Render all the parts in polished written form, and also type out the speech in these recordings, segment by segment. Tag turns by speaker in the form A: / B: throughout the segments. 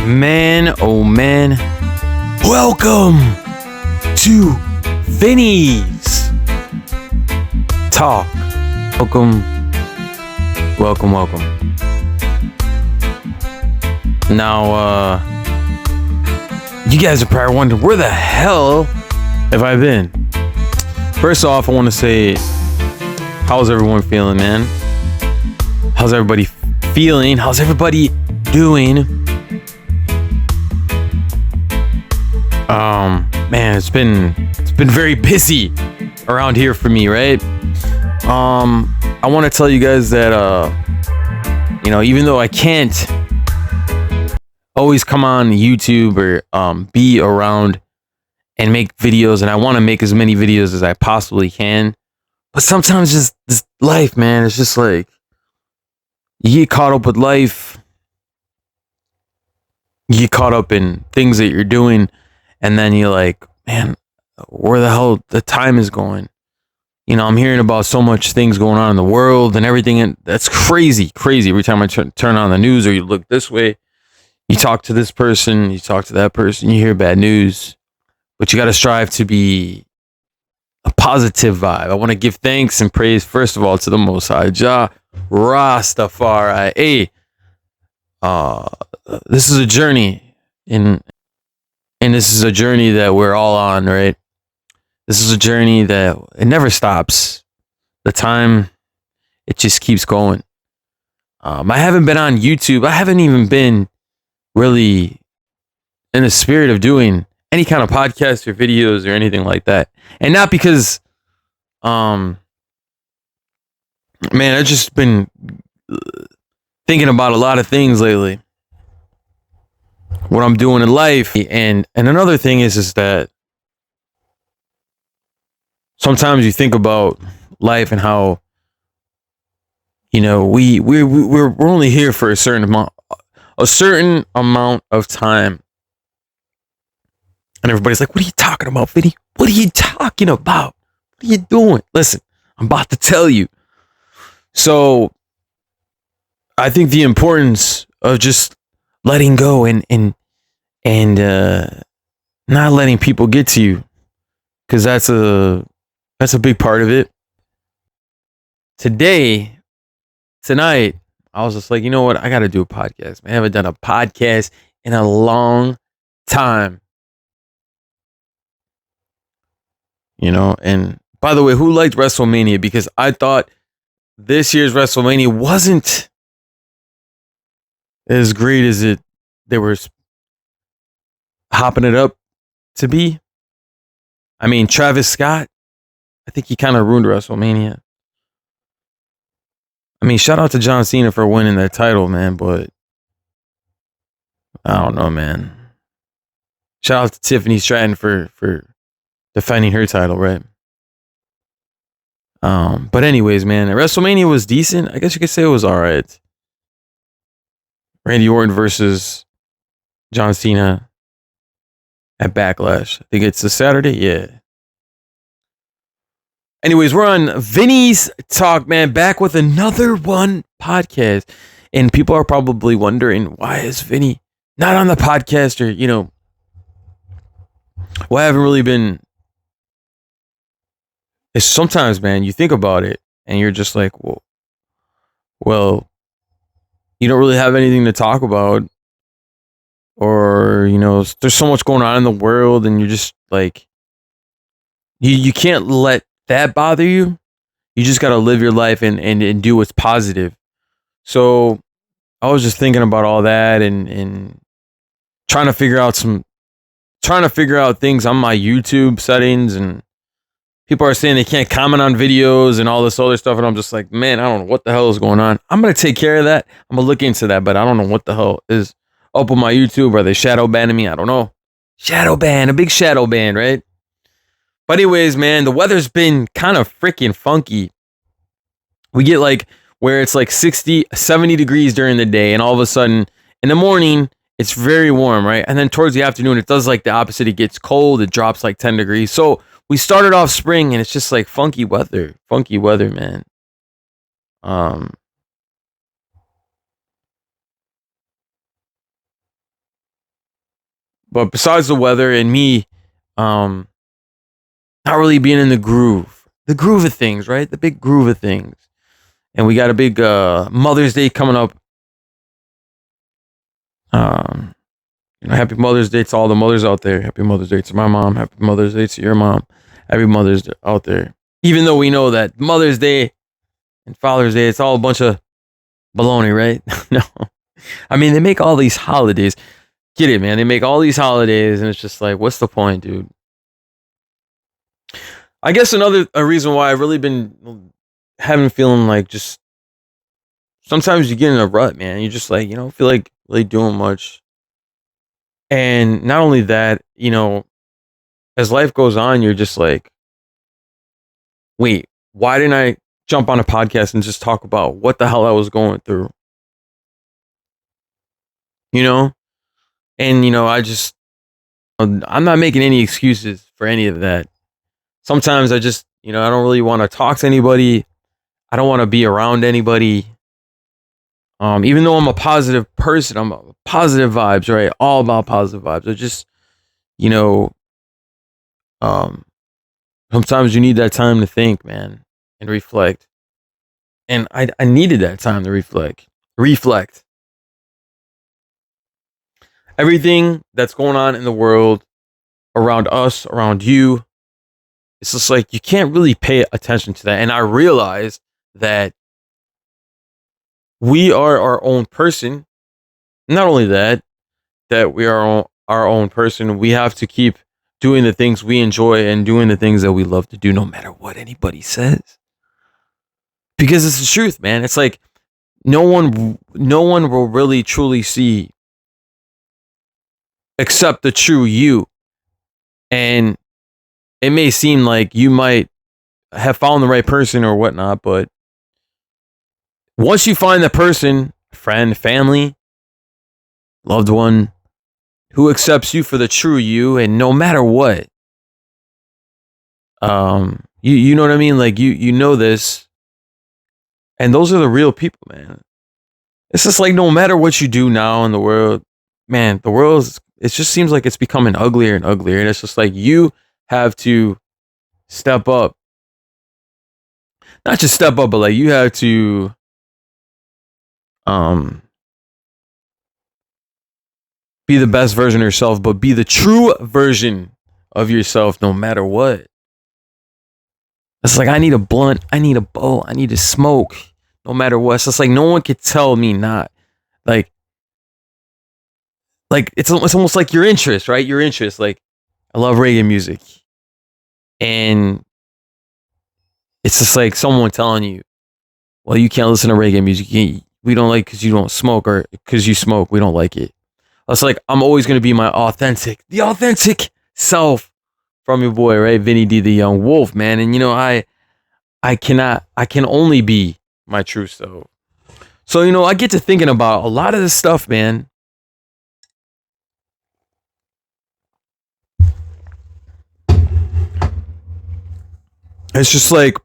A: Man, oh man, welcome to Vinnies Talk. Welcome. Now, you guys are probably wondering, where the hell have I been? First off, I want to say, how's everyone feeling, man? How's everybody feeling? How's everybody doing? Man, it's been very busy around here for me, right? I want to tell you guys that even though I can't always come on YouTube or be around and make videos, and I want to make as many videos as I possibly can, but sometimes just this life, man, it's just like you get caught up with life, you get caught up in things that you're doing, and then you're like, man, where the hell the time is going? I'm hearing about so much things going on in the world and everything, and that's crazy. Every time I turn on the news or you look this way, you talk to this person, you talk to that person, you hear bad news, but you got to strive to be a positive vibe. I want to give thanks and praise, first of all, to the Most High, Jah Rastafari. Hey, this is a journey, and this is a journey that we're all on, right? This is a journey that it never stops. The time, it just keeps going. I haven't been on YouTube. I haven't even been really in the spirit of doing any kind of podcast or videos or anything like that. And not because, man, I've just been thinking about a lot of things lately. What I'm doing in life. And another thing is that sometimes you think about life and how, we're only here for a certain amount of time. And everybody's like, what are you talking about, Vinny? What are you talking about? What are you doing? Listen, I'm about to tell you. So I think the importance of just letting go and not letting people get to you, because that's a big part of it. Tonight, I was just like, you know what? I got to do a podcast. I haven't done a podcast in a long time. And by the way, who liked WrestleMania? Because I thought this year's WrestleMania wasn't as great as they were hopping it up to be. I mean, Travis Scott, I think he kind of ruined WrestleMania. I mean, shout out to John Cena for winning that title, man, but I don't know, man. Shout out to Tiffany Stratton for defending her title, right? But anyways, man, WrestleMania was decent. I guess you could say it was all right. Randy Orton versus John Cena at Backlash. I think it's a Saturday. Yeah. Anyways, we're on Vinnies Talk, man, back with another one podcast. And people are probably wondering, why is Vinny not on the podcast? Or, I haven't really been. It's sometimes, man, you think about it and you're just like, well, you don't really have anything to talk about. Or, there's so much going on in the world and you're just like, you can't let that bother you. You just got to live your life and do what's positive. So I was just thinking about all that and trying to figure out things on my YouTube settings, and people are saying they can't comment on videos and all this other stuff. And I'm just like, man, I don't know what the hell is going on. I'm going to take care of that. I'm going to look into that, but I don't know what the hell is up with my YouTube. Are they shadow banning me? I don't know. A big shadow ban, right? But anyways, man, the weather's been kind of freaking funky. We get where it's 60, 70 degrees during the day, and all of a sudden in the morning, it's very warm, right? And then towards the afternoon, it does the opposite. It gets cold. It drops 10 degrees. So we started off spring, and it's just funky weather, man. But besides the weather and me, um, not really being in the groove of things, right? The big groove of things. And we got a big Mother's Day coming up. Um, Happy Mother's Day to all the mothers out there. Happy Mother's Day to my mom. Happy Mother's Day to your mom. Happy Mother's Day out there. Even though we know that Mother's Day and Father's Day, it's all a bunch of baloney, right? No. I mean, they make all these holidays. Get it, man. They make all these holidays, and it's just like, what's the point, dude? I guess a reason why I've really been having feeling like just sometimes you get in a rut, man. You just like, feel like really doing much. And not only that, as life goes on, you're just like, wait, why didn't I jump on a podcast and just talk about what the hell I was going through? You know? And, I'm not making any excuses for any of that. Sometimes I just, I don't really want to talk to anybody. I don't want to be around anybody. Even though I'm a positive person, I'm a positive vibes, right? All about positive vibes. I just, you know, um, sometimes you need that time to think, man, and reflect. And I needed that time to reflect. Reflect. Everything that's going on in the world around us, around you, it's just like you can't really pay attention to that. And I realized that we are our own person. Not only that we are our own person, we have to keep doing the things we enjoy and doing the things that we love to do, no matter what anybody says. Because it's the truth, man. It's like no one will really truly see except the true you. And it may seem like you might have found the right person or whatnot, but once you find the person, friend, family, loved one, who accepts you for the true you, and no matter what, you know what I mean? Like you know this, and those are the real people, man. It's just like no matter what you do now in the world, man, the world it just seems like it's becoming uglier and uglier, and it's just like you have to step up, not just step up, but like you have to um be the best version of yourself, but be the true version of yourself no matter what. It's like I need a blunt, I need a bowl, I need to smoke no matter what. It's just like no one could tell me not. Like it's almost like your interest, right? Your interest. Like I love reggae music. And it's just like someone telling you, well, you can't listen to reggae music. We don't like because you don't smoke, or because you smoke, we don't like it. It's like I'm always gonna be the authentic self from your boy, right? Vinny D, the young wolf, man. And I can only be my true self. So, I get to thinking about a lot of this stuff, man. It's just like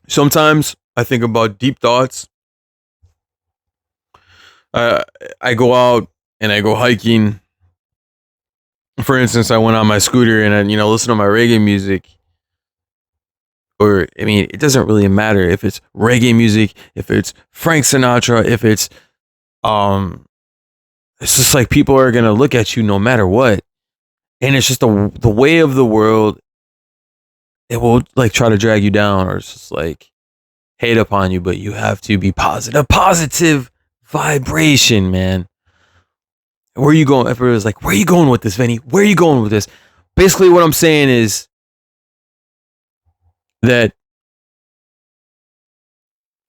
A: sometimes I think about deep thoughts. I go out and I go hiking. For instance, I went on my scooter and I, listen to my reggae music. Or, I mean, it doesn't really matter if it's reggae music, if it's Frank Sinatra, if it's just like people are gonna look at you no matter what. And it's just the way of the world. It will like try to drag you down, or it's just like hate upon you, but you have to be positive. Positive vibration, man. Where are you going? Everybody's like, where are you going with this, Vinny? Where are you going with this? Basically, what I'm saying is that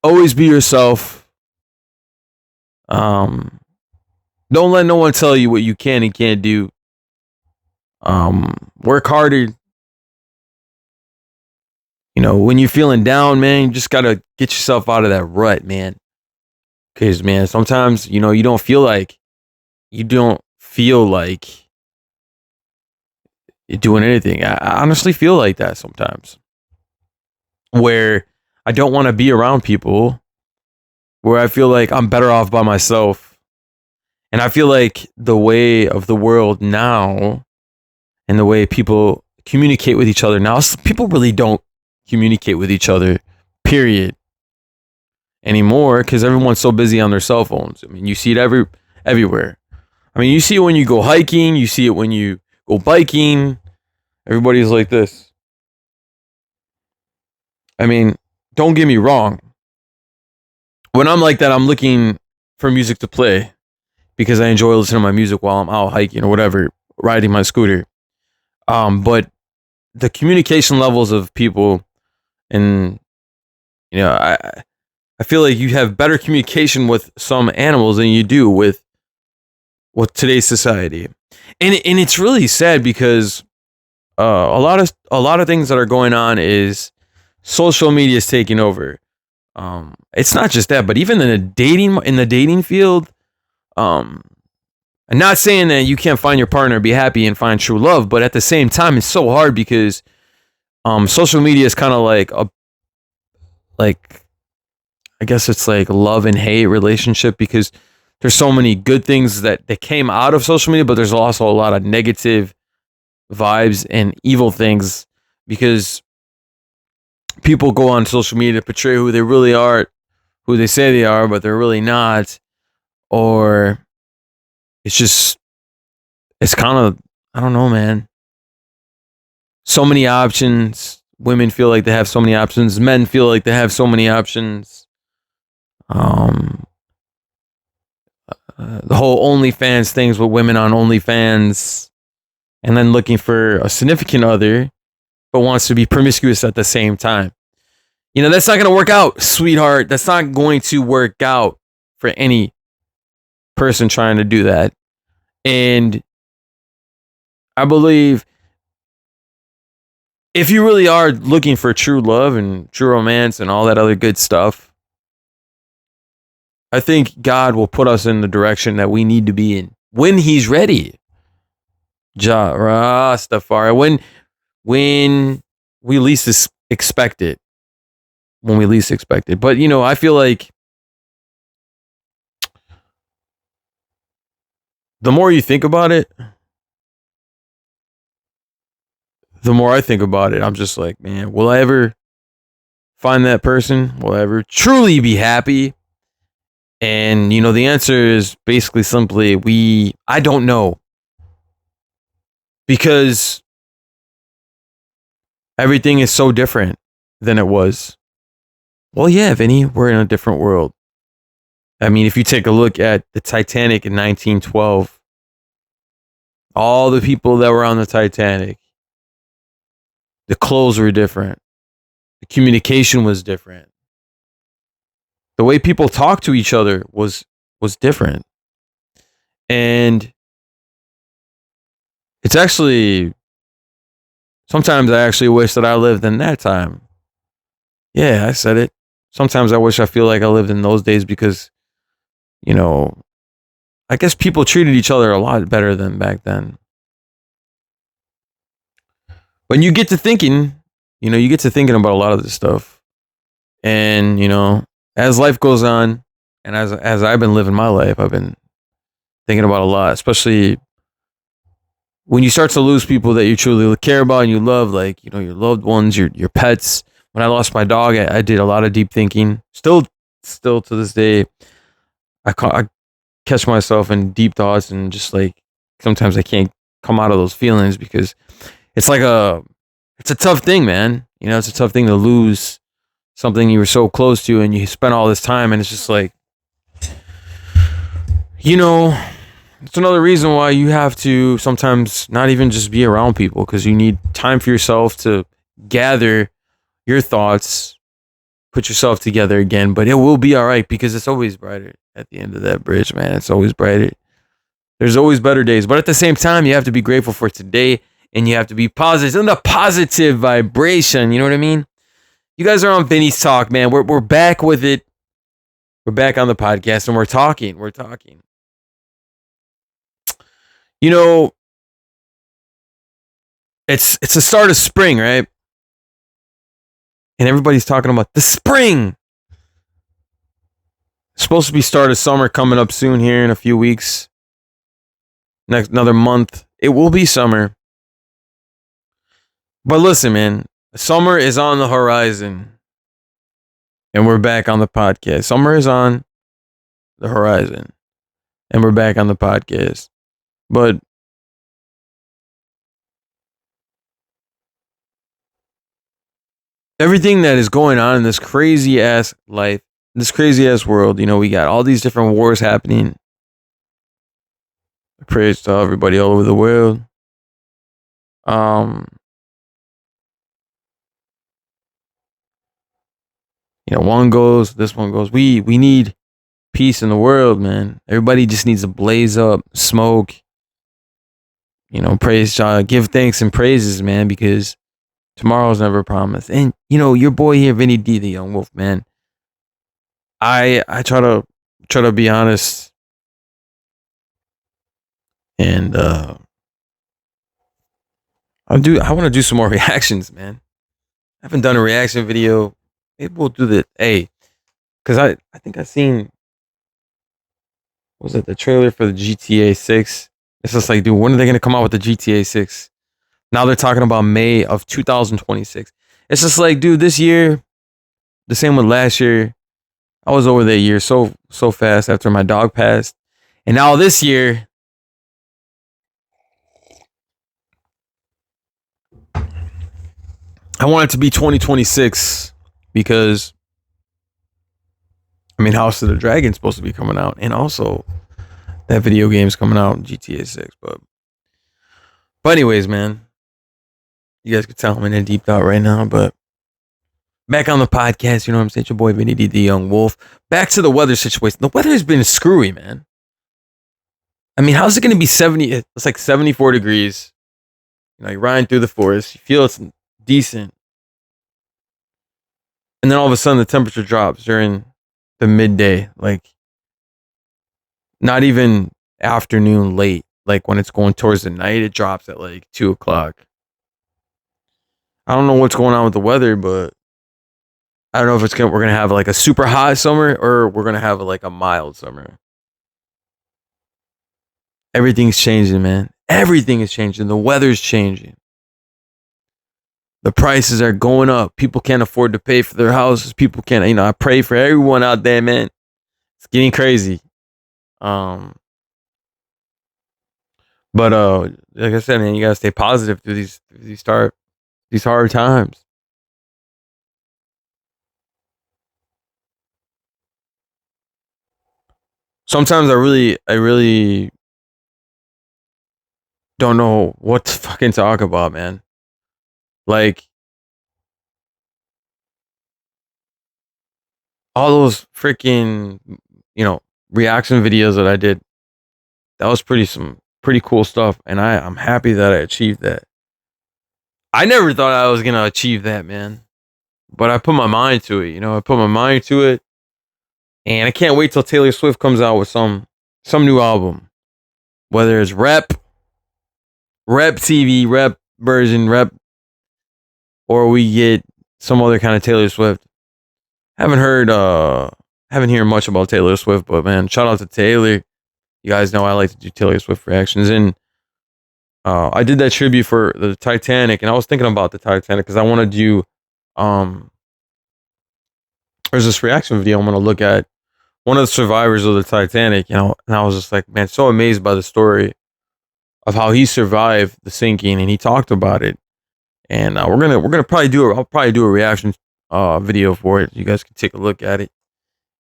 A: always be yourself. Don't let no one tell you what you can and can't do. Work harder. When you're feeling down, man, you just gotta get yourself out of that rut, man. Cause man, sometimes, you don't feel like you're doing anything. I honestly feel like that sometimes. Where I don't want to be around people, where I feel like I'm better off by myself. And I feel like the way of the world now and the way people communicate with each other now, people really don't communicate with each other, period, anymore, because everyone's so busy on their cell phones. I mean, you see it everywhere. I mean, you see it when you go hiking, you see it when you go biking. Everybody's like this. I mean, don't get me wrong. When I'm like that, I'm looking for music to play because I enjoy listening to my music while I'm out hiking or whatever, riding my scooter. But the communication levels of people, and I feel like you have better communication with some animals than you do with today's society, and it's really sad because a lot of things that are going on is social media is taking over. It's not just that, but even in the dating field, I'm not saying that you can't find your partner, be happy, and find true love, but at the same time, it's so hard because social media is kind of like I guess it's like love and hate relationship because there's so many good things that came out of social media, but there's also a lot of negative vibes and evil things because people go on social media to portray who they really are, who they say they are, but they're really not. Or it's kind of, I don't know, man. So many options. Women feel like they have so many options. Men feel like they have so many options. Um, the whole OnlyFans things with women on OnlyFans, and then looking for a significant other, but wants to be promiscuous at the same time. That's not going to work out, sweetheart. That's not going to work out for any person trying to do that. And I believe if you really are looking for true love and true romance and all that other good stuff, I think God will put us in the direction that we need to be in when He's ready. Ja Rastafari. When we least expect it. When we least expect it. But I feel like the more you think about it, the more I think about it, I'm just like, man, will I ever find that person? Will I ever truly be happy? And the answer is basically simply I don't know. Because everything is so different than it was. Well, yeah, Vinny, we're in a different world. I mean, if you take a look at the Titanic in 1912, all the people that were on the Titanic, the clothes were different. The communication was different. The way people talked to each other was different. And it's actually, sometimes I actually wish that I lived in that time. Yeah, I said it. Sometimes I feel like I lived in those days because, I guess people treated each other a lot better than back then. When you get to thinking, about a lot of this stuff. And, as life goes on and as I've been living my life, I've been thinking about a lot, especially when you start to lose people that you truly care about and you love, like, your loved ones, your pets. When I lost my dog, I did a lot of deep thinking. Still to this day, I catch myself in deep thoughts and just like sometimes I can't come out of those feelings because it's it's a tough thing, man. It's a tough thing to lose something you were so close to and you spent all this time, and it's just like, it's another reason why you have to sometimes not even just be around people, because you need time for yourself to gather your thoughts, put yourself together again. But it will be all right because it's always brighter at the end of that bridge, man. It's always brighter. There's always better days. But at the same time, you have to be grateful for today and you have to be positive in the positive vibration. You know what I mean? You guys are on Vinnies Talk, man. We're back with it. We're back on the podcast and we're talking. It's the start of spring, right? And everybody's talking about the spring. It's supposed to be start of summer coming up soon here in a few weeks. next another month, it will be summer. But listen, man, summer is on the horizon. And we're back on the podcast. Summer is on the horizon. And we're back on the podcast. But everything that is going on in this crazy ass life, this crazy ass world, we got all these different wars happening. Praise to everybody all over the world. One goes, this one goes. We need peace in the world, man. Everybody just needs to blaze up, smoke. Praise God, give thanks and praises, man, because tomorrow's never promised. And your boy here, Vinny D, the Young Wolf, man. I try to be honest, and I want to do some more reactions, man. I haven't done a reaction video. Maybe we'll do the because I think I seen, was it the trailer for the GTA 6? It's just like, dude, when are they gonna come out with the GTA 6? Now they're talking about May of 2026. It's just like, dude, this year, the same with last year. I was over that year so fast after my dog passed. And now this year, I want it to be 2026 because, House of the Dragon's supposed to be coming out. And also, that video game's coming out, GTA 6. But anyways, man, you guys could tell I'm in a deep thought right now. But back on the podcast, you know what I'm saying? It's your boy, Vinny D, the Young Wolf. Back to the weather situation. The weather has been screwy, man. How's it going to be 70? It's like 74 degrees. You're riding through the forest. You feel it's decent. And then all of a sudden, the temperature drops during the midday. Like, not even afternoon late. Like, when it's going towards the night, it drops at like 2 o'clock. I don't know what's going on with the weather, but I don't know if we're going to have like a super hot summer or we're going to have like a mild summer. Everything's changing, man. Everything is changing. The weather's changing. The prices are going up. People can't afford to pay for their houses. People can't, I pray for everyone out there, man. It's getting crazy. But like I said, man, you gotta stay positive through these hard times. Sometimes I really don't know what to fucking talk about, man. Like, all those freaking, reaction videos that I did, that was some pretty cool stuff. And I'm happy that I achieved that. I never thought I was going to achieve that, man. But I put my mind to it, I put my mind to it. And I can't wait till Taylor Swift comes out with some new album. Whether it's rap TV, rap version, or we get some other kind of Taylor Swift. Haven't heard much about Taylor Swift, but man, shout out to Taylor. You guys know I like to do Taylor Swift reactions, and I did that tribute for the Titanic, and I was thinking about the Titanic because I want to do there's this reaction video I'm going to look at one of the survivors of the Titanic, and I was just like, man, so amazed by the story of how he survived the sinking, and he talked about it. And we're gonna probably I'll probably do a reaction video for it. You guys can take a look at it.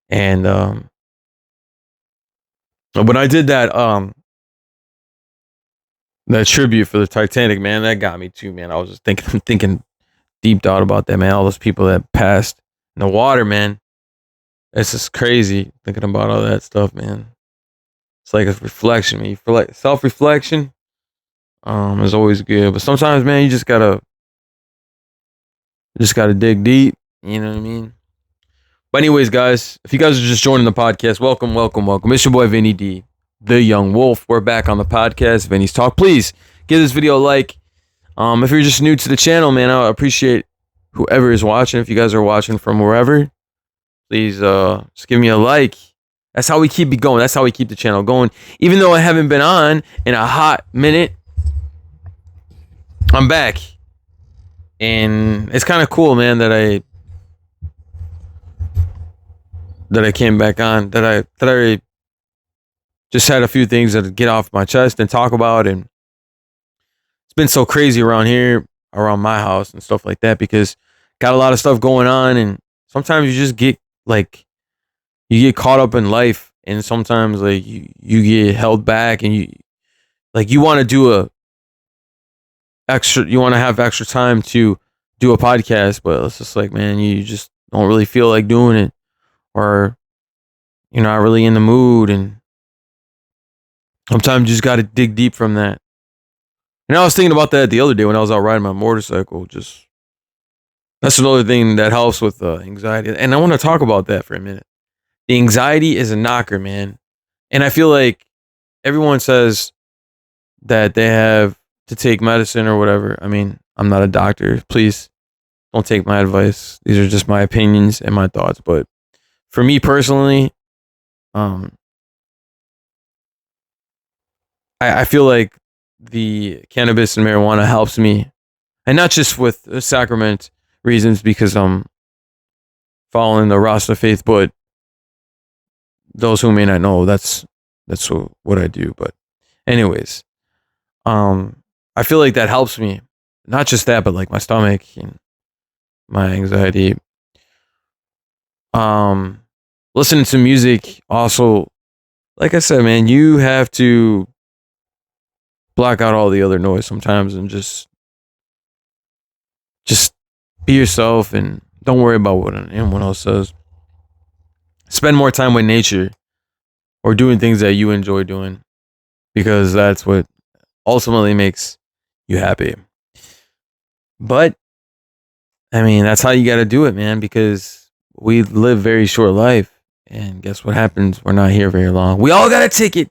A: And when I did that tribute for the Titanic, man, that got me too, man. I was just thinking deep thought about that, man. All those people that passed in the water, man. It's just crazy thinking about all that stuff, man. It's like a reflection, man. You feel like self-reflection is always good. But sometimes, man, you just gotta dig deep. You know what I mean? But anyways, guys, if you guys are just joining the podcast, welcome. It's your boy, Vinny D, the Young Wolf. We're back on the podcast, Vinny's Talk. Please give this video a like. If you're just new to the channel, man, I appreciate whoever is watching. If you guys are watching from wherever, please just give me a like. That's how we keep it going. That's how we keep the channel going. Even though I haven't been on in a hot minute, I'm back. And it's kind of cool, man, that I came back on, that I just had a few things that get off my chest and talk about. And it's been so crazy around here, around my house and stuff like that, because got a lot of stuff going on. And sometimes you just get like, you get caught up in life, and sometimes like you get held back, and you want to do you want to have extra time to do a podcast, but it's just like, man, you just don't really feel like doing it, or you're not really in the mood. And sometimes you just got to dig deep from that. And I was thinking about that the other day when I was out riding my motorcycle. Just, that's another thing that helps with anxiety. And I want to talk about that for a minute. The anxiety is a knocker, man. And I feel like everyone says that they have to take medicine or whatever. I mean, I'm not a doctor. Please don't take my advice. These are just my opinions and my thoughts. But for me personally, I feel like the cannabis and marijuana helps me, and not just with sacrament reasons, because I'm following the Rasta faith, but those who may not know, that's what I do. But anyways, I feel like that helps me. Not just that, but like my stomach and my anxiety. Listening to music also, like I said, man, you have to block out all the other noise sometimes and just be yourself and don't worry about what anyone else says. Spend more time with nature or doing things that you enjoy doing, because that's what ultimately makes you happy. But I mean, that's how you got to do it, man, because we live very short life, and guess what happens? We're not here very long. We all got a ticket.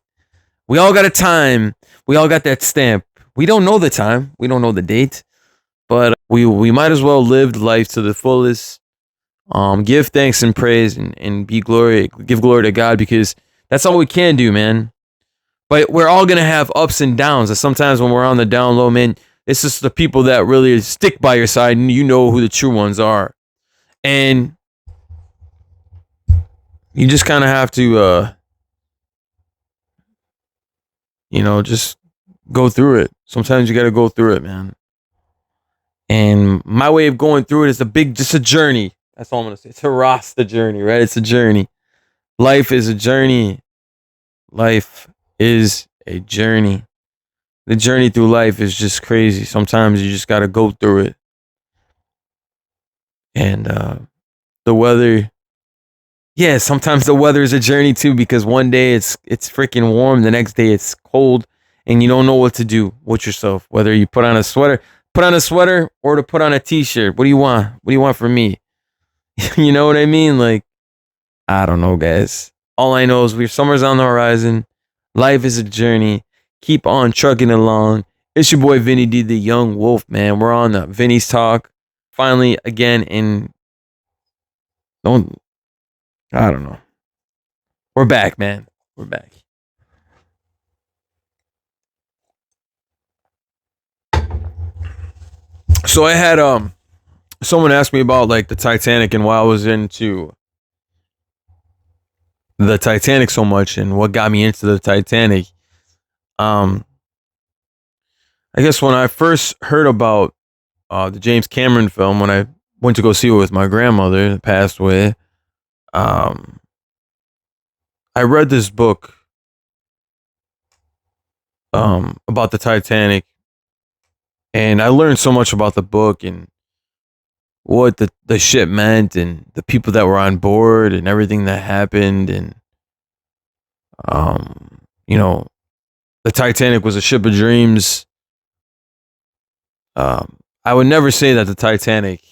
A: We all got a time. We all got that stamp. We don't know the time. We don't know the date, but we might as well live life to the fullest. Give thanks and praise, and give glory to God, because that's all we can do, man. But we're all gonna have ups and downs. And sometimes when we're on the down low, man, it's just the people that really stick by your side, and you know who the true ones are. And you just kind of have to, just go through it. Sometimes you got to go through it, man. And my way of going through it is just a journey. That's all I'm going to say. It's a Rasta journey, right? It's a journey. Life is a journey. Life is a journey. The journey through life is just crazy. Sometimes you just got to go through it. And the weather, yeah, sometimes the weather is a journey too, because one day it's freaking warm, the next day it's cold, and you don't know what to do with yourself. Whether you put on a sweater or to put on a t-shirt. What do you want? What do you want from me? You know what I mean? Like, I don't know, guys. All I know is summer's on the horizon. Life is a journey. Keep on trucking along. It's your boy Vinny D, the Young Wolf, man. We're on the Vinny's Talk. Finally, again, I don't know. We're back, man. We're back. So I had someone asked me about like the Titanic and why I was into the Titanic so much and what got me into the Titanic. I guess when I first heard about the James Cameron film, when I went to go see it with my grandmother that passed away, I read this book about the Titanic, and I learned so much about the book and what the ship meant and the people that were on board and everything that happened. And the Titanic was a ship of dreams. I would never say that the Titanic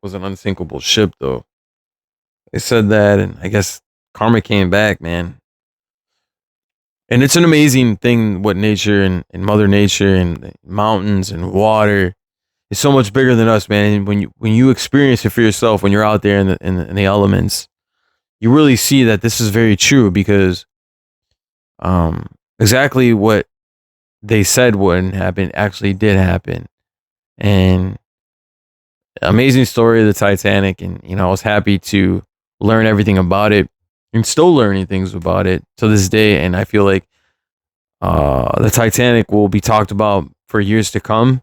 A: was an unsinkable ship, though. They said that, and I guess karma came back, man. And it's an amazing thing what nature and Mother Nature and mountains and water is so much bigger than us, man. And when you experience it for yourself, when you're out there in the elements, you really see that this is very true because exactly what they said wouldn't happen actually did happen. And amazing story of the Titanic. And, I was happy to learn everything about it and still learning things about it to this day. And I feel like the Titanic will be talked about for years to come.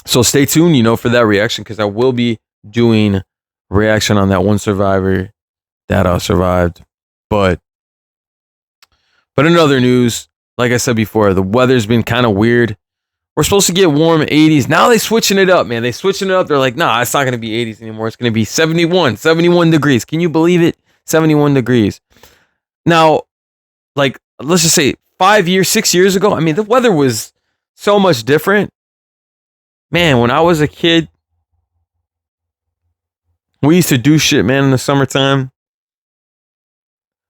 A: So stay tuned, for that reaction because I will be doing reaction on that one survivor that survived. But in other news, like I said before, the weather's been kind of weird. We're supposed to get warm 80s. Now they switching it up, man. They switching it up. They're like, nah, it's not going to be 80s anymore. It's going to be 71 degrees. Can you believe it? 71 degrees. Now, like, let's just say 6 years ago, I mean, the weather was so much different. Man, when I was a kid, we used to do shit, man, in the summertime.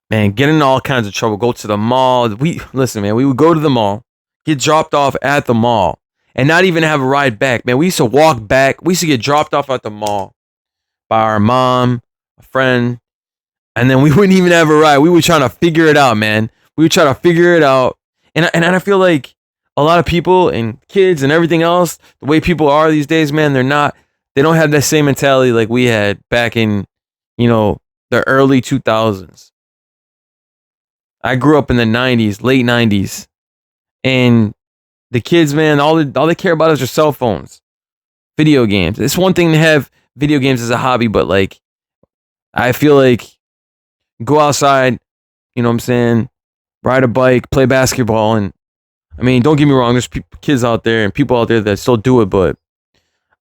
A: Man, get in all kinds of trouble. Go to the mall. We would go to the mall, get dropped off at the mall, and not even have a ride back. Man, we used to walk back. We used to get dropped off at the mall by our mom, a friend, and then we wouldn't even have a ride. We were trying to figure it out, man. We would try to figure it out. And I feel like a lot of people and kids and everything else, the way people are these days, man, they don't have that same mentality like we had back in, the early 2000s. I grew up in the 90s, late 90s. And the kids, man, all they care about is their cell phones, video games. It's one thing to have video games as a hobby, but like, I feel like go outside, you know what I'm saying, ride a bike, play basketball. And I mean, don't get me wrong, there's kids out there and people out there that still do it, but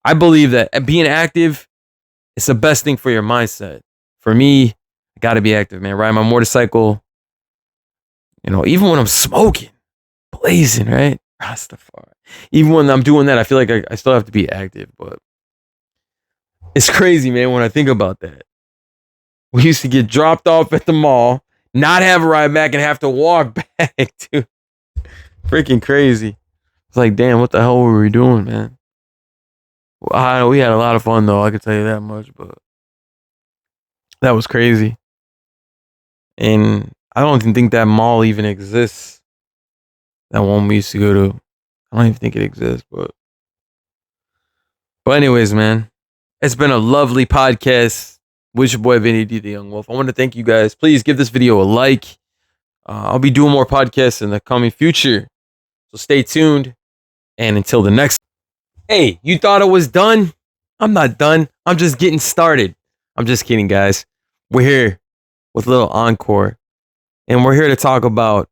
A: I believe that being active is the best thing for your mindset. For me, I got to be active, man. Ride my motorcycle, even when I'm smoking, blazing, right? Rastafari. Even when I'm doing that, I feel like I still have to be active, but it's crazy, man, when I think about that. We used to get dropped off at the mall, not have a ride back, and have to walk back, dude. Freaking crazy. It's like, damn, what the hell were we doing, man? Well, we had a lot of fun, though, I can tell you that much, but that was crazy. And I don't even think that mall even exists. That one we used to go to. I don't even think it exists, but anyways, man, it's been a lovely podcast with your boy Vinny D the Young Wolf. I want to thank you guys. Please give this video a like. I'll be doing more podcasts in the coming future, so stay tuned. And until the next. Hey, you thought it was done? I'm not done. I'm just getting started. I'm just kidding, guys. We're here with a little encore, and we're here to talk about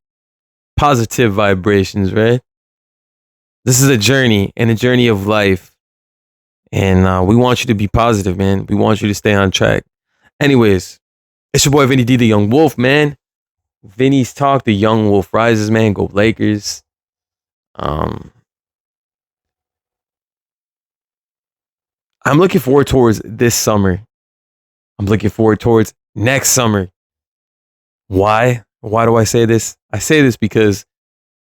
A: positive vibrations, right? This is a journey and a journey of life. And we want you to be positive, man. We want you to stay on track. Anyways, it's your boy Vinny D, the Young Wolf, man. Vinny's Talk, the Young Wolf rises, man. Go Lakers. I'm looking forward towards this summer. I'm looking forward towards next summer. Why? Why do I say this? I say this because,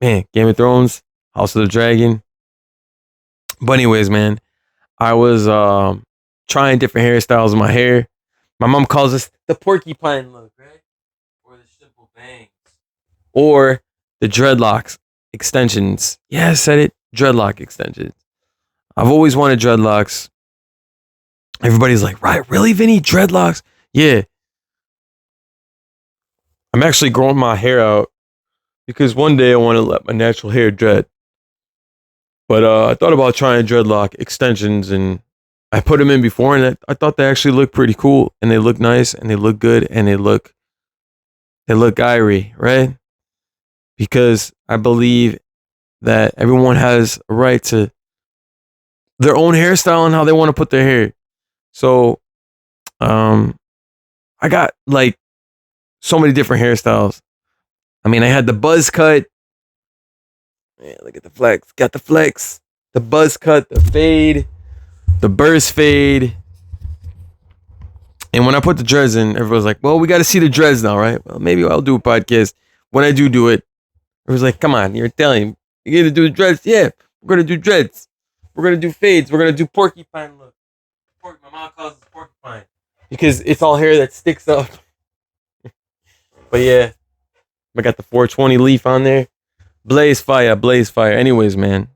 A: man, Game of Thrones, House of the Dragon. But anyways, man, I was trying different hairstyles in my hair. My mom calls this the porcupine look, right? Or the simple bangs. Or the dreadlocks extensions. Yeah, I said it. Dreadlock extensions. I've always wanted dreadlocks. Everybody's like, right, really, Vinny? Dreadlocks? Yeah. I'm actually growing my hair out because one day I want to let my natural hair dread. But I thought about trying dreadlock extensions, and I put them in before, and I thought they actually look pretty cool, and they look nice, and they look good, and they look irie, right? Because I believe that everyone has a right to their own hairstyle and how they want to put their hair. So, I got like so many different hairstyles. I mean, I had the buzz cut. Man, look at the flex. Got the flex, the buzz cut, the fade, the burst fade. And when I put the dreads in, everyone's like, well, we got to see the dreads now, right? Well, maybe I'll do a podcast. When I do it, everyone's like, come on, you're Italian. You're going to do dreads? Yeah, we're going to do dreads. We're going to do fades. We're going to do porcupine look. My mom calls it porcupine. because it's all hair that sticks up. But yeah, I got the 420 leaf on there. Blaze fire, blaze fire. Anyways, man,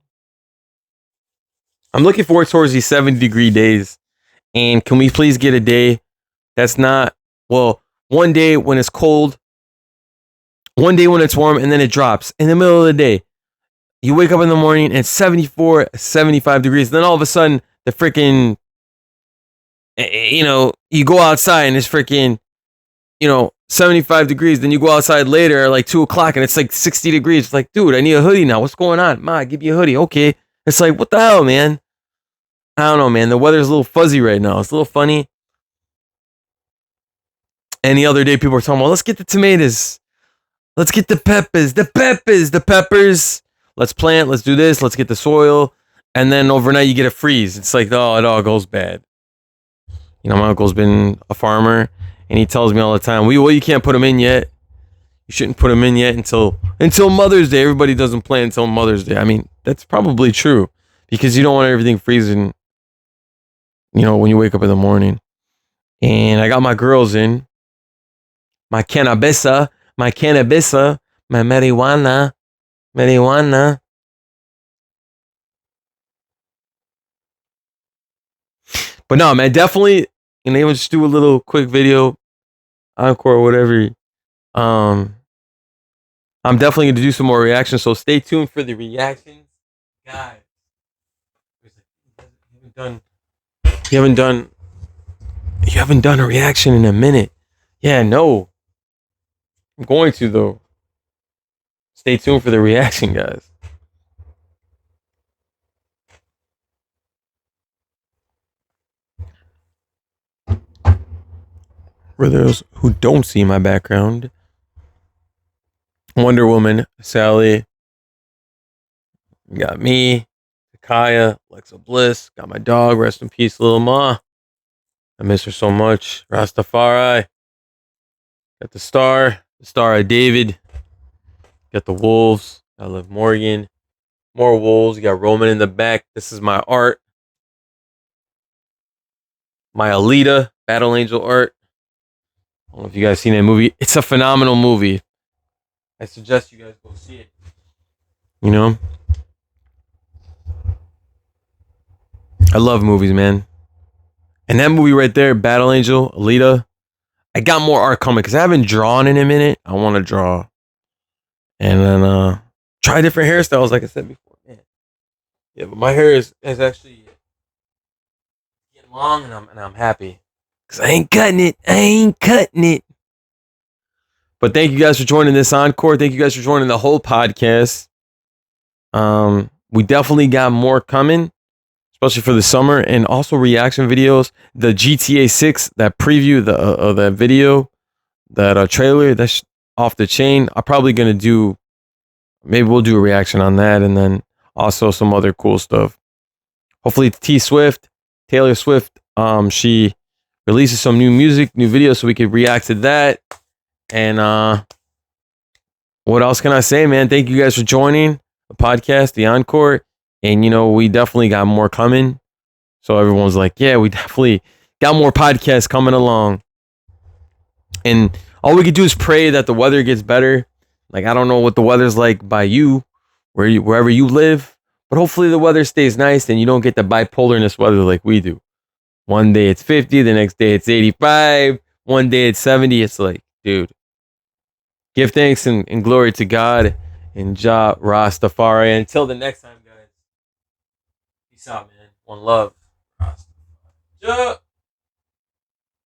A: I'm looking forward towards these 70-degree days. And can we please get a day that's not, well, one day when it's cold, one day when it's warm, and then it drops in the middle of the day. You wake up in the morning and it's 74, 75 degrees. Then all of a sudden, the freaking, you go outside and it's freaking, 75 degrees. Then you go outside later at like 2 o'clock and it's like 60 degrees. It's like, dude, I need a hoodie now. What's going on? Ma, give me a hoodie. Okay. It's like, what the hell, man? I don't know, man. The weather's a little fuzzy right now. It's a little funny. And the other day, people were talking about, let's get the tomatoes. Let's get the peppers. The peppers. Let's plant. Let's do this. Let's get the soil. And then overnight, you get a freeze. It's like, oh, it all goes bad. My uncle's been a farmer, and he tells me all the time, well, you can't put them in yet. You shouldn't put them in yet until Mother's Day. Everybody doesn't plant until Mother's Day. I mean, that's probably true because you don't want everything freezing, when you wake up in the morning. And I got my girls in. My cannabis, my marijuana. But no, man, definitely, even just do a little quick video, encore or whatever. I'm definitely going to do some more reactions, so stay tuned for the reactions. Guys, you haven't done a reaction in a minute. Yeah, no. I'm going to, though. Stay tuned for the reaction, guys. For those who don't see my background, Wonder Woman, Sally, got me, Kaya, Alexa Bliss, got my dog, rest in peace, little Ma. I miss her so much. Rastafari. Got the Star of David. Got the Wolves. I love Morgan. More Wolves. You got Roman in the back. This is my art. My Alita, Battle Angel art. I don't know if you guys seen that movie. It's a phenomenal movie. I suggest you guys go see it. I love movies, man. And that movie right there, Battle Angel, Alita. I got more art coming because I haven't drawn in a minute. I want to draw. And then try different hairstyles, like I said before. Man. Yeah, but my hair is actually getting long, and I'm happy. Because I ain't cutting it. But thank you guys for joining this encore. Thank you guys for joining the whole podcast. We definitely got more coming, especially for the summer, and also reaction videos. The GTA 6, that preview, that video, that trailer, that's off the chain. I'm probably going to do, maybe we'll do a reaction on that, and then also some other cool stuff. Hopefully Taylor Swift, she releases some new music, new videos, so we could react to that. And what else can I say, man? Thank you guys for joining the podcast, the encore. And, we definitely got more coming. So everyone's like, yeah, we definitely got more podcasts coming along. And all we could do is pray that the weather gets better. Like, I don't know what the weather's like by you, wherever you live. But hopefully the weather stays nice and you don't get the bipolarness weather like we do. One day it's 50, the next day it's 85. One day it's 70. It's like, dude, give thanks and glory to God and Jah Rastafari. Until the next time, guys. Peace out, man. One love. Rastafari.